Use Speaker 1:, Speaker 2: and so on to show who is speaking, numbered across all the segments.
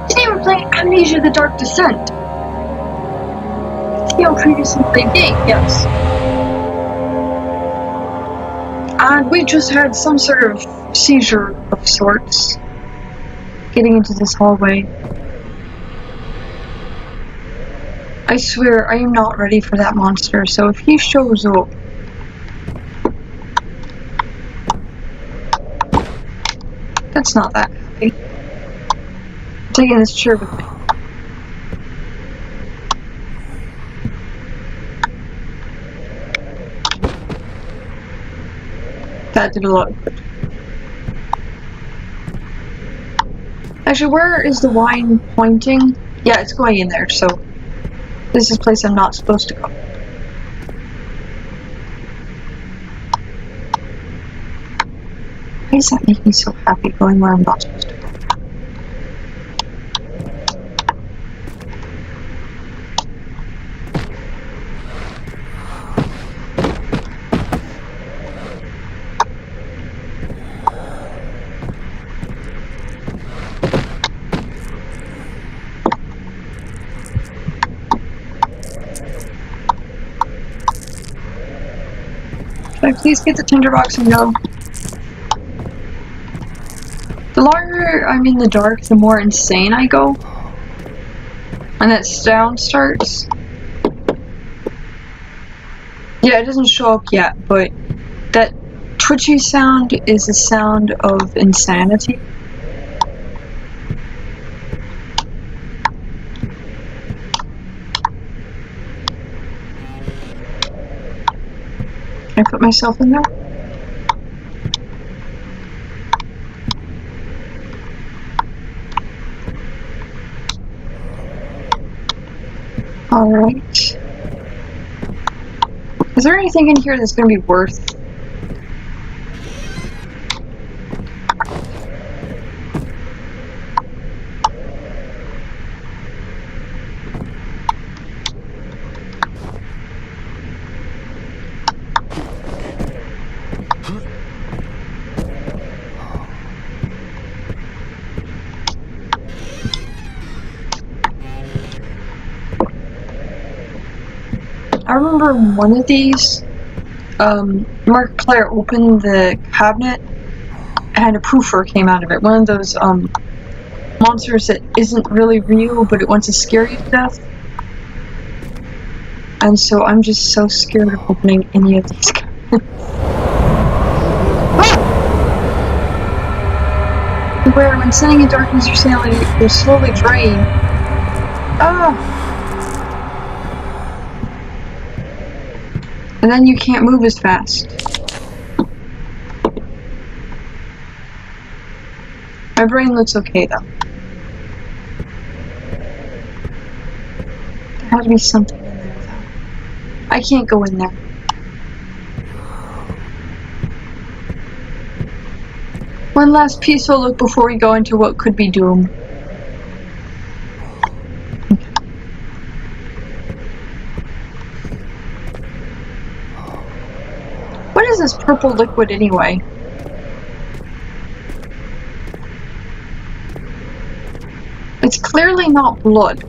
Speaker 1: Today we're playing Amnesia: The Dark Descent. Theo previously played game, yes. And we just had some sort of seizure of sorts. Getting into this hallway. I swear, I am not ready for that monster, so if he shows up... That's not that happy. I'm taking this chair with me. That did a lot of good. Actually, where is the wine pointing? Yeah, it's going in there, so... This is a place I'm not supposed to go. Why does that make me so happy going where I'm not supposed to go? Can I please get the tinderbox and go? The longer I'm in the dark, the more insane I go. And that sound starts. Yeah, it doesn't show up yet, but that twitchy sound is a sound of insanity. Can I put myself in there? Alright. Is there anything in here that's going to be worth? I remember in one of these, Markiplier opened the cabinet and a poofer came out of it. One of those monsters that isn't really real, but it wants to scare you to death. And so I'm just so scared of opening any of these cabinets. Where when standing in darkness you're slowly drain. And then you can't move as fast. My brain looks okay though. There has to be something in there though. I can't go in there. One last peaceful look before we go into what could be doom. What is this purple liquid anyway? It's clearly not blood.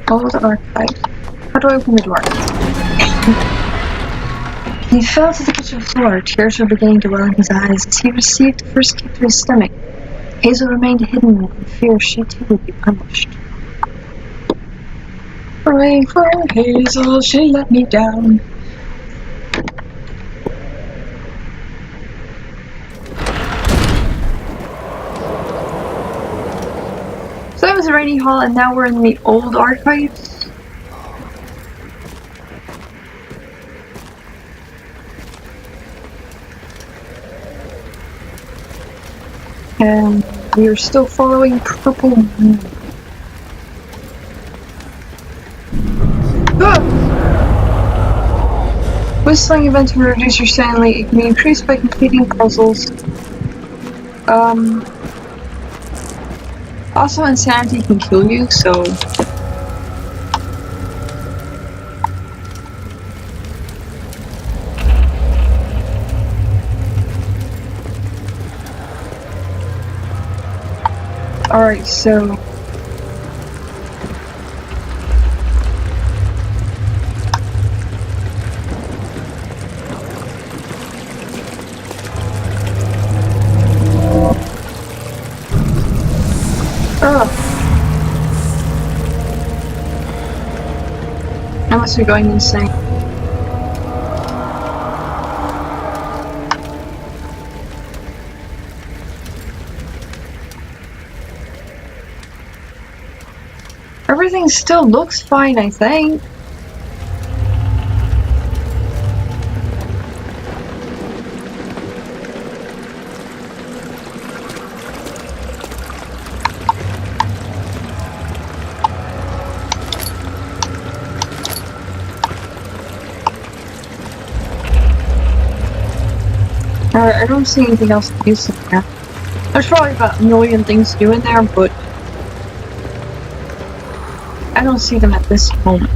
Speaker 1: Oh, the archive. How do I open the door? He fell to the kitchen floor. Tears were beginning to well in his eyes as he received the first kick to his stomach. Hazel remained hidden in fear she too would be punished. Pray for Hazel, she let me down. So that was the rainy hall, and now we're in the old archives. And we are still following Purple Moon. Whistling events will reduce your sanity. It can be increased by completing puzzles. Also, insanity can kill you, so... Alright, so... I must be going insane. Everything still looks fine, I think. Alright, I don't see anything else to use in there. There's probably about a million things to do in there, but I don't see them at this moment.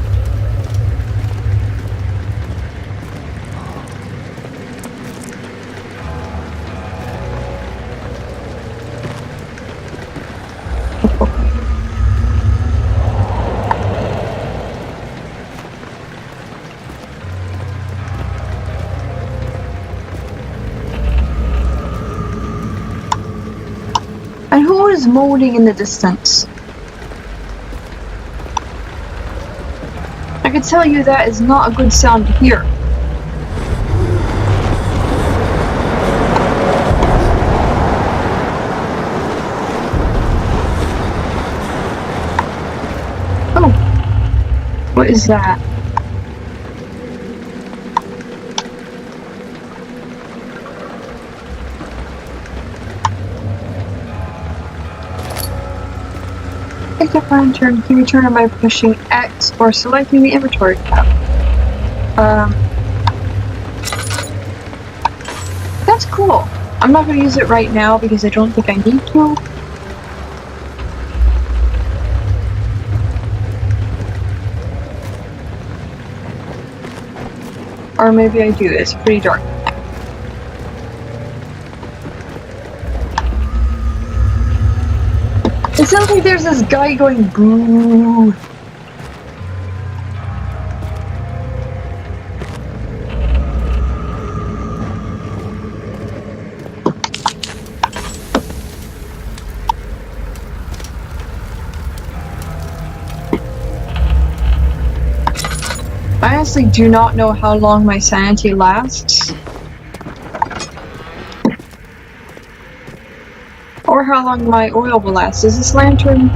Speaker 1: And who is moaning in the distance? I can tell you that is not a good sound to hear. Oh, what is that? Pick up lantern, can you turn it by pushing X or selecting the inventory tab? That's cool. I'm not going to use it right now because I don't think I need to. Or maybe I do, it's pretty dark. It sounds like there's this guy going boo. I honestly do not know how long my sanity lasts. Or how long my oil will last. Is this lantern?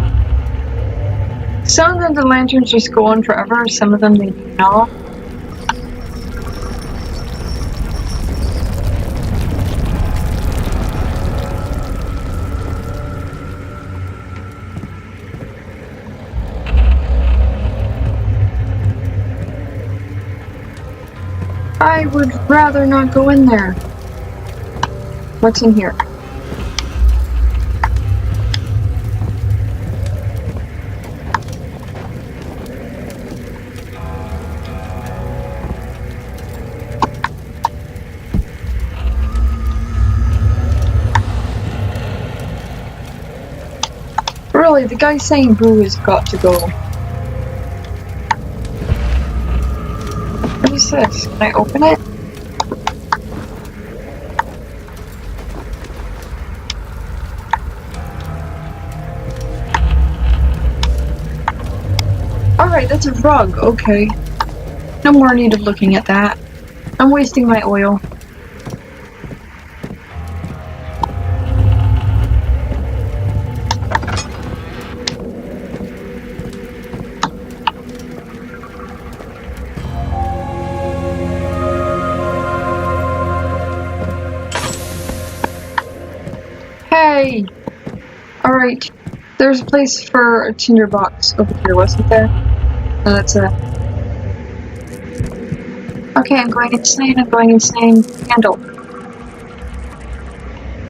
Speaker 1: Some of them, the lanterns just go on forever, some of them they do not. I would rather not go in there. What's in here? Really, the guy saying boo has got to go. What is this? Can I open it? Alright, that's a rug, okay. No more need of looking at that. I'm wasting my oil. Hey! Alright, there's a place for a tinderbox over here, wasn't there? No, that's a... Okay, I'm going insane, Candle.